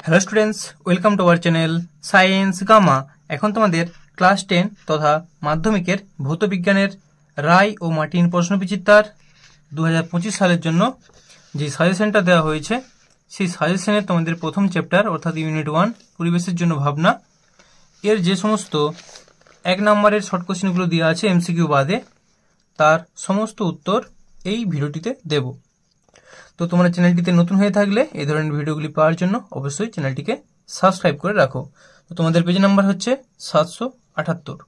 Hello students, welcome to our channel Science Gamma. এখন তোমাদের class 10 তথা মাধ্যমিকের ভৌত বিজ্ঞানের রায় ও মার্টিন প্রশ্নবিচিত্রার 2025 সালের জন্য যে সাজেশনটা দেওয়া হয়েছে, সেই সাজেশনের তোমাদের প্রথম চ্যাপ্টার অর্থাৎ ইউনিট 1 পরিবেশের জন্য ভাবনা, এর যে সমস্ত 1 নম্বরের শর্ট কোশ্চেনগুলো দেওয়া আছে এমসিকিউ বাদে, তার সমস্ত উত্তর এই ভিডিওটিতে দেব। তো তোমরা চ্যানেলটিতে নতুন হয়ে থাকলে এই ধরনের ভিডিওগুলি পাওয়ার জন্য অবশ্যই চ্যানেলটিকে সাবস্ক্রাইব করে রাখো। তো তোমাদের পেজ নাম্বার হচ্ছে 778।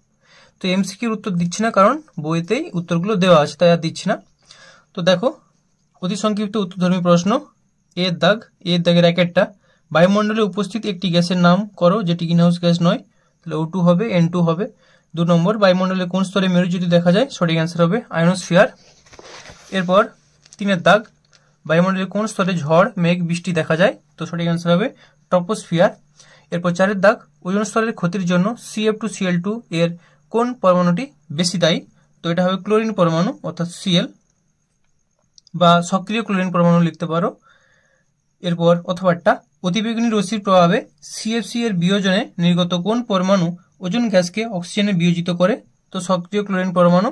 তো এমসিকিউর উত্তর দিচ্ছি না, কারণ বইতেই উত্তরগুলো দেওয়া আছে, তাই আর দিচ্ছি না। তো দেখো, অতি সংক্ষিপ্ত উত্তরধর্মী প্রশ্ন। এর দাগের একেরটা, বায়ুমণ্ডলে উপস্থিত একটি গ্যাসের নাম করো যেটি গ্রিনহাউস গ্যাস নয়। তাহলে O2 হবে, N2 হবে। 2 নম্বর, বায়ুমণ্ডলে কোন স্তরে মেরুজ্যোতি দেখা যায়? সঠিক অ্যান্সার হবে আয়নোস্ফিয়ার। এরপর 3 দাগ, বায়ুমণ্ডলের কোন স্তরে ঝড়, মেঘ, বৃষ্টি দেখা যায়? তো সঠিক অ্যান্সার হবে ট্রপোস্ফিয়ার। এরপর 4 দাগ, ওজোন স্তরের ক্ষতির জন্য CF2Cl2 এর কোন পরমাণুটি বেশি দায়ী? তো এটা হবে ক্লোরিন পরমাণু অর্থাৎ Cl, বা সক্রিয় ক্লোরিন পরমাণু লিখতে পারো। এরপর অথবাটা, অতিবেগুনি রশ্মির প্রভাবে CFC এর বিয়োজনে নির্গত কোন পরমাণু ওজোন গ্যাসকে অক্সিজেনে বিয়োজিত করে? তো সক্রিয় ক্লোরিন পরমাণু।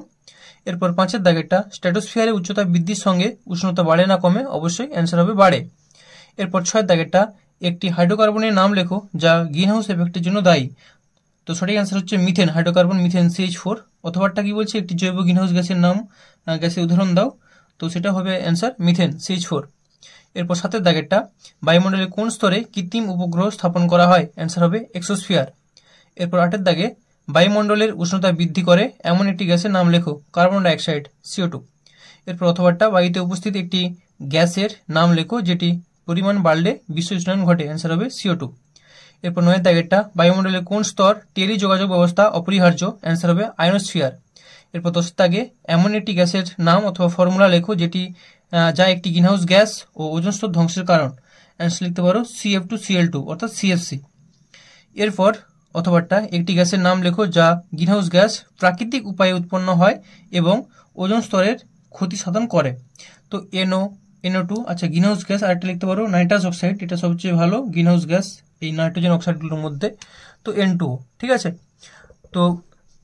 এরপর 5 দাগেরটা, স্ট্র্যাটোস্ফিয়ারের উচ্চতা বৃদ্ধির সঙ্গে উষ্ণতা বাড়ে না কমে? অবশ্যই অ্যান্সার হবে বাড়ে। এরপর 6 দাগেরটা, একটি হাইড্রোকার্বনের নাম লেখো যা গ্রিনহাউস এফেক্টের জন্য দায়ী। তো সঠিক অ্যান্সার হচ্ছে মিথেন, হাইড্রোকার্বন মিথেন CH4। অথবাটা কি বলছে, একটি জৈব গ্রিনহাউস গ্যাসের নাম, গ্যাসের উদাহরণ দাও। তো সেটা হবে অ্যান্সার মিথেন CH4। এরপর 7 দাগেরটা, বায়ুমণ্ডলের কোন স্তরে কৃত্রিম উপগ্রহ স্থাপন করা হয়? অ্যান্সার হবে এক্সোস্ফিয়ার। এরপর 8 দাগে, বায়ুমণ্ডলের উষ্ণতা বৃদ্ধি করে এমন একটি গ্যাসের নাম লেখো। Carbon dioxide CO2। এরপর অথবাটা, বায়ুতে উপস্থিত একটি গ্যাসের নাম লেখো যেটি পরিমাণ বাড়লে বিশ্ব উষ্ণায়ন ঘটে। অ্যান্সার হবে CO2। এরপর 9 দাগেরটা, বায়ুমণ্ডলের কোন স্তর টেলি যোগাযোগ ব্যবস্থা অপরিহার্য? অ্যান্সার হবে আয়নোস্ফিয়ার। এরপর 10 দাগে, এমন একটি গ্যাসের নাম অথবা ফর্মুলা লেখো যেটি যা একটি গ্রিনহাউস গ্যাস ও ওজোন স্তর ধ্বংসের কারণ। অ্যান্সার লিখতে পারো CF2Cl2 অর্থাৎ CFC। এরপর অথবাটা, একটি গ্যাসের নাম লেখো যা গ্রিনহাউস গ্যাস প্রাকৃতিক উপায়ে উৎপন্ন হয় এবং ওজোন স্তরের ক্ষতি সাধন করে। তো NO2। আচ্ছা, গ্রিনহাউস গ্যাস আরেকটা লিখতে পারো নাইট্রাস অক্সাইড, এটা সবচেয়ে ভালো গ্রিনহাউস গ্যাস এই নাইট্রোজেন অক্সাইডগুলোর মধ্যে। তো N2, ঠিক আছে। তো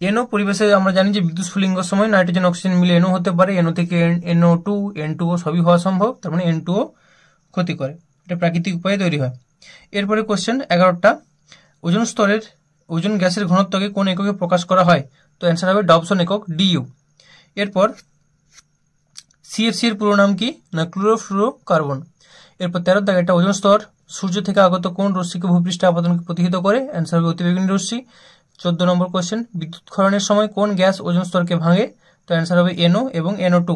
NO পরিবেশে আমরা জানি যে বিদ্যুৎ স্ফুলিঙ্গের সময় নাইট্রোজেন অক্সিজেন মিলে NO হতে পারে। NO থেকে NO2, N2O সবই হওয়া সম্ভব, তার মানে N2O ক্ষতি করে, এটা প্রাকৃতিক উপায়ে তৈরি হয়। এরপরে কোশ্চেন 11টা, ওজোন স্তরের ওজোন গ্যাসের ঘনত্বকে কোন এককে প্রকাশ করা হয়? তো অ্যান্সার হবে ডবসন একক DU। এরপর CFC এর পুরো নাম কি? না ক্লোরোফ্লুরোকার্বন। এরপর 13 দাগেরটা, ওজোন স্তর সূর্য থেকে আগত কোন রশ্মিকে ভূপৃষ্ঠে আপাতনকে প্রতিহত করে? অ্যান্সার হবে অতিবেগুনি রশ্মি। 14 নম্বর কোশ্চেন, বিদ্যুৎ ক্ষরণের সময় কোন গ্যাস ওজোন স্তরকে ভাঙে? তো অ্যান্সার হবে NO এবং NO2।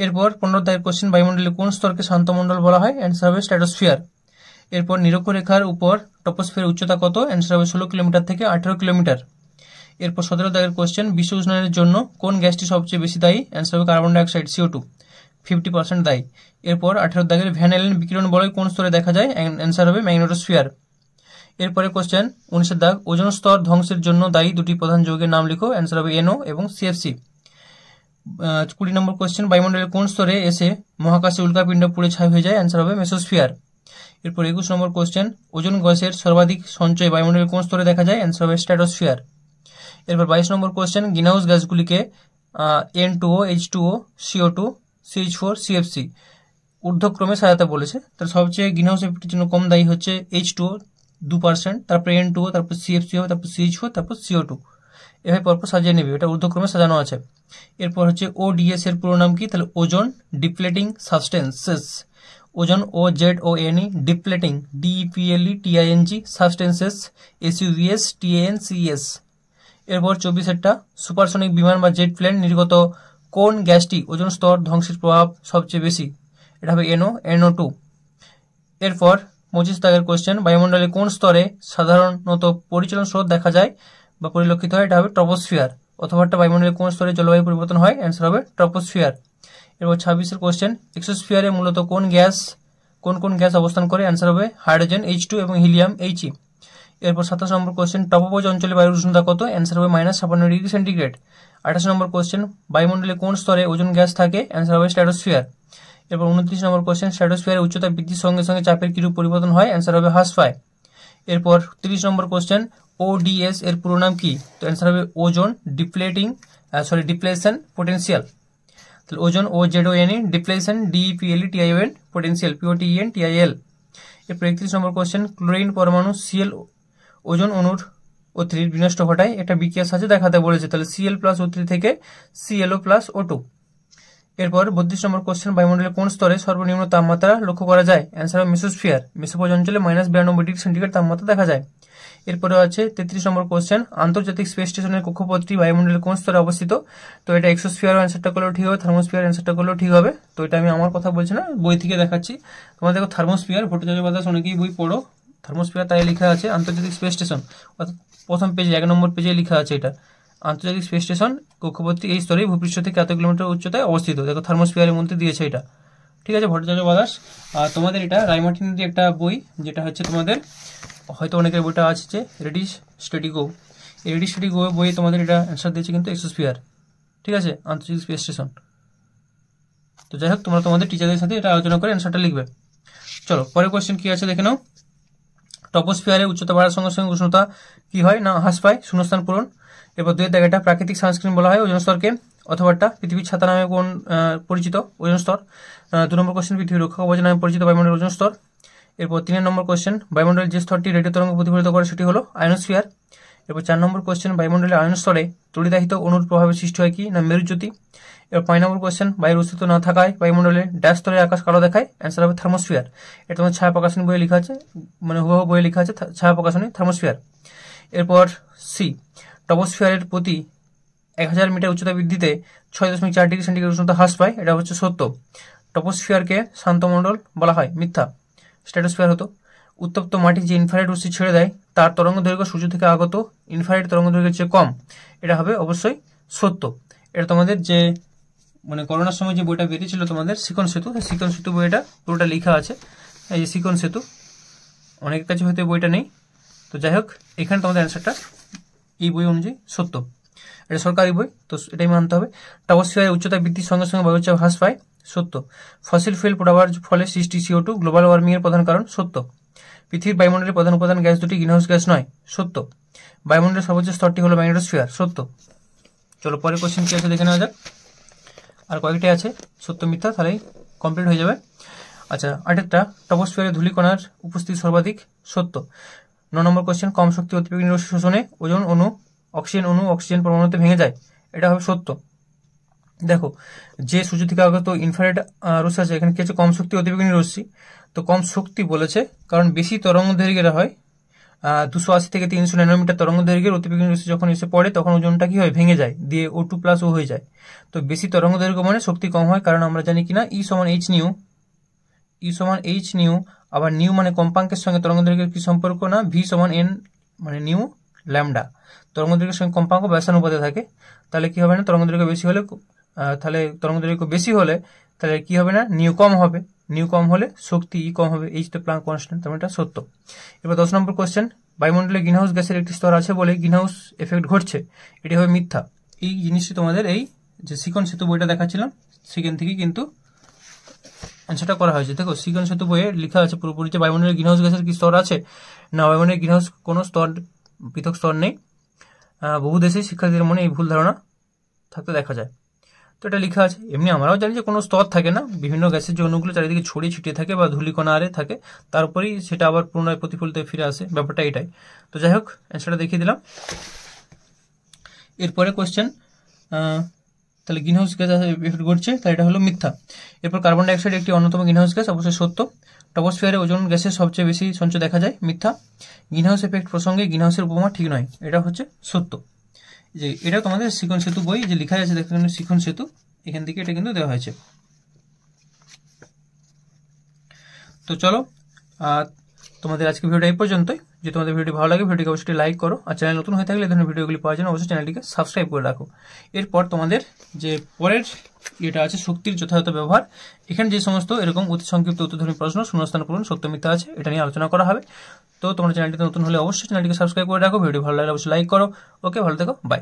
এরপর 15 দাগের কোশ্চেন, বায়ুমণ্ডলে কোন স্তরকে শান্তমণ্ডল বলা হয়? অ্যান্সার হবে স্ট্র্যাটোস্ফিয়ার। এরপর নিরক্ষরেখার উপর ট্রপোস্ফিয়ারের উচ্চতা কত? অ্যান্সার হবে 16 কিলোমিটার থেকে 18 কিলোমিটার। এরপর 17 দাগের কোশ্চেন, বিশ্ব উষ্ণায়নের জন্য কোন গ্যাসটি সবচেয়ে বেশি দায়ী? অ্যান্সার হবে কার্বন ডাইঅক্সাইড CO2, 50% দায়ী। এরপর 18 দাগের, ভ্যান অ্যালেন বিকিরণ বলয় কোন স্তরে দেখা যায়? অ্যান্সার হবে ম্যাগনেটোস্ফিয়ার। এরপরে কোশ্চেন 19 দাগ, ওজোন স্তর ধ্বংসের জন্য দায়ী দুটি প্রধান যৌগের নাম লিখো। অ্যান্সার হবে NO এবং CFC। 20 নম্বর কোশ্চেন, বায়ুমণ্ডলের কোন স্তরে এসে মহাকাশে উল্কাপিণ্ড পুড়ে ছাই হয়ে যায়? অ্যান্সার হবে মেসোস্ফিয়ার। এরপর 21 নম্বর কোশ্চেন, ওজোন গ্যাসের সর্বাধিক সঞ্চয় বায়ুমণ্ডলের কোন স্তরে দেখা যায়? অ্যান্সার হবে স্ট্র্যাটোস্ফিয়ার। এরপর 22 নম্বর কোশ্চেন, গ্রিনহাউস গ্যাসগুলিকে N2O, H2O, CO2, CH4, CFC ঊর্ধ্বক্রমে সাজাতে বলেছে। তার সবচেয়ে গ্রিনহাউস এফেক্টের জন্য কম দায়ী হচ্ছে H2O 2%, তারপর N2O, তারপর CFC হবে, তারপর CH4, তারপর CO2। এভাবে পরপর সাজিয়ে নেবে, এটা ঊর্ধ্বক্রমে সাজানো আছে। এরপর হচ্ছে ODS এর পুরো নাম কি? তাহলে ozone ডিপ্লেটিং substances. Ozone OZONE, ডিপ্লেটিং DEPLETING substances SUVS TANCES। এরপর 24 সুপারসনিক বিমান বা জেট প্লেন নির্গত কোন গ্যাসটি ওজোন স্তর ধ্বংসের প্রভাব সবচেয়ে বেশি? এটা হবে NO2। এরপর 25 দাগের কোশ্চেন, বায়ুমণ্ডলের কোন স্তরে সাধারণত পরিচলন স্রোত দেখা যায় বা পরিলক্ষিত হয়? এটা হবে ট্রপোস্ফিয়ার। অথবাটা, বায়ুমণ্ডলের কোন স্তরে জলবায়ু পরিবর্তন হয়? অ্যান্সার হবে ট্রপোস্ফিয়ার। এরপর 26 কোশ্চেন, এক্সোস্ফিয়ারে মূলত কোন কোন গ্যাস অবস্থান করে? অ্যান্সার হবে হাইড্রোজেন H2 এবং হিলিয়াম He। এরপর 27 নম্বর কোশ্চেন, টপোপজ অঞ্চলে বায়ুর উষ্ণতা কত? অ্যান্সার হবে -56 ডিগ্রি সেন্টিগ্রেড। 28 নম্বর কোশ্চেন, বায়ুমণ্ডলে কোন স্তরে ওজোন গ্যাস থাকে? অ্যান্সার হবে স্ট্র্যাটোস্ফিয়ার। এরপর 29 নম্বর কোশ্চেন, স্ট্র্যাটোস্ফিয়ারের উচ্চতা বৃদ্ধির সঙ্গে সঙ্গে চাপের কিরূপ পরিবর্তন হয়? অ্যান্সার হবে হ্রাস পায়। এরপর 30 নম্বর কোশ্চেন, ODS এর পুরো নাম কি? তো অ্যান্সার হবে ওজোন ডিপ্লেশন পোটেনশিয়াল। তাহলে ozone OZONE, depletion DEPLETION, potential POTENTIAL। এরপর 31 নম্বর কোশ্চেন, ক্লোরিন পরমাণু Cl ওজোন অণুর O3 বিনষ্ট ঘটায়, একটা বিক্রিয়ার সাহায্যে দেখাতে বলেছে। তাহলে Cl+O3 থেকে ClO+O2। এরপর 32 নম্বর কোশ্চেন, বায়ুমণ্ডলের কোন স্তরে সর্বনিম্ন তাপমাত্রা লক্ষ্য করা যায়? অ্যান্সার হবে মেসোস্ফিয়ার। মেসোপজ অঞ্চলে -92 ডিগ্রি সেন্টিগ্রেড তাপমাত্রা দেখা যায়। এরপরে আছে 33 নম্বর কোশ্চেন, আন্তর্জাতিক স্পেস স্টেশনের কক্ষপথটি বায়ুমণ্ডলের কোন স্তরে অবস্থিত? তো এটা এক্সোস্ফিয়ার অ্যান্সারটা করলেও ঠিক হবে, থার্মোস্ফিয়ার অ্যান্সারটা করলেও ঠিক হবে। তো এটা আমি আমার কথা বলছি না, বই থেকে দেখাচ্ছি। তোমার দেখো থার্মোস্ফিয়ার, ভট্টাচার্য বাতাস অনেকেই বই পড়ো, থার্মোস্ফিয়ার তাই লেখা আছে আন্তর্জাতিক স্পেস স্টেশন, অর্থাৎ প্রথম পেজে 1 নম্বর পেজে লেখা আছে এটা আন্তর্জাতিক স্পেস স্টেশন কক্ষপথটি এই স্তরে ভূপৃষ্ঠ থেকে এত কিলোমিটার উচ্চতায় অবস্থিত। দেখো থার্মোস্ফিয়ারের মধ্যে দিয়েছে এটা, ঠিক আছে, ভট্টাচার্য বাতাস। আর তোমাদের এটা রায়মার্টিনের একটা বই, যেটা হচ্ছে তোমাদের হয়তো অনেকের বইটা আছে রেডিশ স্টেডিগো। এই রেডিশ স্টেডিগো বইয়ে তোমাদের এটা অ্যান্সার দিয়েছে কিন্তু এক্সোস্ফিয়ার, ঠিক আছে, আন্তর্জাতিক স্পেস স্টেশন। তো যাই হোক, তোমরা তোমাদের টিচারদের সাথে এটা আলোচনা করে অ্যান্সারটা লিখবে। চলো পরের কোয়েশ্চেন কি আছে দেখে নাও। টপোস্ফিয়ারে উচ্চতা বাড়ার সঙ্গে সঙ্গে উষ্ণতা কি হয়? না হ্রাস পায়, শূন্যস্থান পূরণ। এরপর 2 জায়গাটা প্রাকৃতিক সানস্ক্রিন বলা হয় ওজোন স্তরকে, অথবাটা পৃথিবীর ছাতা নামে কোন পরিচিত? ওজোন স্তর। 2 নম্বর কোশ্চেন, পৃথিবীর রক্ষা কবচ নামে পরিচিত বায়ুমণ্ডলের ওজোন স্তর। এরপর 3 নম্বর কোশ্চেন, বায়ুমণ্ডলের যে স্তরটি রেডিও তরঙ্গ প্রতিফলিত করে সেটি হলো আয়নোস্ফিয়ার। এরপর 4 নম্বর কোশ্চেন, বায়ুমণ্ডলের আয়ন স্তরে তড়িদাহিত অণুর প্রভাবে সৃষ্টি হয় কি? না মেরুজ্যোতি। এবার 5 নম্বর কোশ্চেন, বায়ুর অস্তিত্ব না থাকায় বায়ুমণ্ডলে ড্যাশ স্তরের আকাশ কালো দেখায়, অ্যান্সার হবে থার্মোস্ফিয়ার। এটা তোমার ছায়া প্রকাশনী বইয়ে লেখা আছে, মানে হুবহু বইয়ে লেখা আছে ছায়া প্রকাশনী থার্মোস্ফিয়ার। এরপর সি, টপোস্ফিয়ারের প্রতি 1000 মিটার উচ্চতা বৃদ্ধিতে 6.4 ডিগ্রি সেন্টিগ্রেড উষ্ণতা হ্রাস পায়, এটা হচ্ছে সত্য। টপোস্ফিয়ারকে শান্তমণ্ডল বলা হয়, মিথ্যা, স্ট্র্যাটোস্ফিয়ার হতো। উত্তপ্ত মাটি যে ইনফ্রারেড রশ্মি ছেড়ে দেয় তার তরঙ্গ দৈর্ঘ্য সূর্য থেকে আগত ইনফ্রারেড তরঙ্গ দৈর্ঘ্যের চেয়ে কম, এটা হবে অবশ্যই সত্য। এটা তোমাদের যে মানে করোনার সময় যে বইটা বেরিয়েছিল তোমাদের শিকন সেতু, শিকন সেতু বইটা পুরোটা লেখা আছে, এই যে শিকন সেতু, অনেকের কাছে হয়তো বইটা নেই। তো যাই হোক, এখানে তোমাদের অ্যান্সারটা এই বই অনুযায়ী সত্য, এটা সরকারি বই, তো এটাই মানতে হবে। টপোস্ফিয়ারের উচ্চতা বৃদ্ধির সঙ্গে সঙ্গে বায়ুচাপ হ্রাস পায়, সত্য। ফসিল ফুয়েল পোড়াবার ফলে সৃষ্টি CO2 গ্লোবাল ওয়ার্মিং এর প্রধান কারণ, সত্য। পৃথিবীর বায়ুমণ্ডলের প্রধান উপাদান গ্যাস দুটি গ্রিনহাউস গ্যাস নয়, সত্য। বায়ুমণ্ডলের সর্বোচ্চ স্তরটি হলো ম্যাগনেটোস্ফিয়ার, সত্য। চলো পরের কোশ্চেন কি আছে দেখে নেওয়া যাক। আর কয়েকটাই আছে সত্য মিথ্যা, তাহলেই কমপ্লিট হয়ে যাবে। আচ্ছা, আরেকটা, টপোস্ফিয়ারে ধূলিকণার উপস্থিতি সর্বাধিক, সত্য। 9 নম্বর কোশ্চেন, কম শক্তি অতিবেগুনি রশ্মি শোষণে ওজোন অণু অক্সিজেন পরমাণুতে ভেঙে যায়, এটা হবে সত্য। দেখো, যে সূর্য থেকে আগত ইনফ্রারেড রশ্মি আছে, এখানে কি আছে? কম শক্তি অতিবেগুনি রশ্মি। তো কম শক্তি বলেছে কারণ বেশি তরঙ্গ দৈর্ঘ্যের হয়, 280 থেকে 300 ন্যানোমিটার তরঙ্গ দৈর্ঘ্যের অতিবেগুনি রশ্মি যখন এসে পড়ে তখন ওজনটা কি হয়? ভেঙে যায়, দিয়ে O2+O হয়ে যায়। তো বেশি তরঙ্গ দৈর্ঘ্য মানে শক্তি কম হয়, কারণ আমরা জানি কিনা E সমান h নিউ, আবার নিউ মানে কম্পাঙ্কের সঙ্গে তরঙ্গ দৈর্ঘ্যের কি সম্পর্ক? না V সমান n মানে নিউ ল্যামডা, তরঙ্গ দৈর্ঘ্যের সঙ্গে কম্পাঙ্ক ব্যাসানুপাতে থাকে। তাহলে কি হবে না, তরঙ্গ দৈর্ঘ্য বেশি হলে তাহলে কি হবে না, নিউ কম হবে, নিউ কম হলে শক্তি ই কম হবে, এই তো প্লাঙ্ক কনস্ট্যান্ট, তার মানে এটা সত্য। এবার 10 নম্বর কোশ্চেন, বায়ুমণ্ডলে গ্রিনহাউস গ্যাসের একটি স্তর আছে বলে গ্রিনহাউস এফেক্ট ঘটছে, এটি হবে মিথ্যা। এই জিনিসটি তোমাদের এই যে শিকন সেতু বইটা দেখাচ্ছিলাম সেখান থেকে কিন্তু অ্যান্সারটা করা হয়েছে। দেখো, শিকন সেতু বইয়ে লেখা আছে পুরোপুরি যে বায়ুমণ্ডলে গ্রিনহাউস গ্যাসের কি স্তর আছে? না, বায়ুমণ্ডলে গ্রিনহাউস কোনো স্তর, পৃথক স্তর নেই। বহু দেশে শিক্ষার্থীদের মনে এই ভুল ধারণা থাকতে দেখা যায়, তো এটা লেখা আছে। এমনি আমরাও জানি যে কোনো স্তর থাকে না, বিভিন্ন গ্যাসের যে অণুগুলো চারিদিকে ছড়িয়ে ছিটিয়ে থাকে বা ধূলিকণা আরে থাকে, তারপরেই সেটা আবার পুনরায় প্রতিফলিত ফিরে আসে, ব্যাপারটা এটাই। তো যাই হোক, অ্যান্সারটা দেখিয়ে দিলাম। এরপরে কোশ্চেন, তাহলে গ্রিনহাউস গ্যাস এফেক্ট ঘটছে, তাহলে এটা হলো মিথ্যা। এরপর কার্বন ডাইঅক্সাইড একটি অন্যতম গ্রিনহাউস গ্যাস, অবশ্যই সত্য। টপোস্ফিয়ারে ওজোন গ্যাসের সবচেয়ে বেশি সঞ্চয় দেখা যায়, মিথ্যা। গ্রিনহাউস এফেক্ট প্রসঙ্গে গ্রিনহাউসের উপমা ঠিক নয়, এটা হচ্ছে সত্য। যে এটা তোমাদের শিকন সেতু বই যে লেখা আছে দেখতে, শিকন সেতু, এখান থেকে এটা কিন্তু দেওয়া হয়েছে। তো চলো, তোমাদের আজকে ভিডিওটা এই পর্যন্তই। যদি তোমাদের ভিডিওটি ভালো লাগে, ভিডিওটিকে অবশ্যই লাইক করো, আর চ্যানেল নতুন হয়ে থাকলে এই ধরনের ভিডিওগুলি পাওয়ার জন্য অবশ্যই চ্যানেলটিকে সাবস্ক্রাইব করে রাখো। এরপর তোমাদের যে পরের এটা আছে শক্তির যথাযথ ব্যবহার, এখানে যে সমস্ত এরকম অতি সংক্ষিপ্ত উত্তরধর্মী প্রশ্ন, শূন্যস্থান পূরণ, সত্য মিথ্যা আছে, এটা নিয়ে আলোচনা করা হবে। তো তোমরা চ্যানেলটিতে নতুন হলে অবশ্যই চ্যানেলটিকে সাবস্ক্রাইব করে রাখো, ভিডিও ভালো লাগলে অবশ্যই লাইক করো। ওকে, ভালো থেকো, বাই।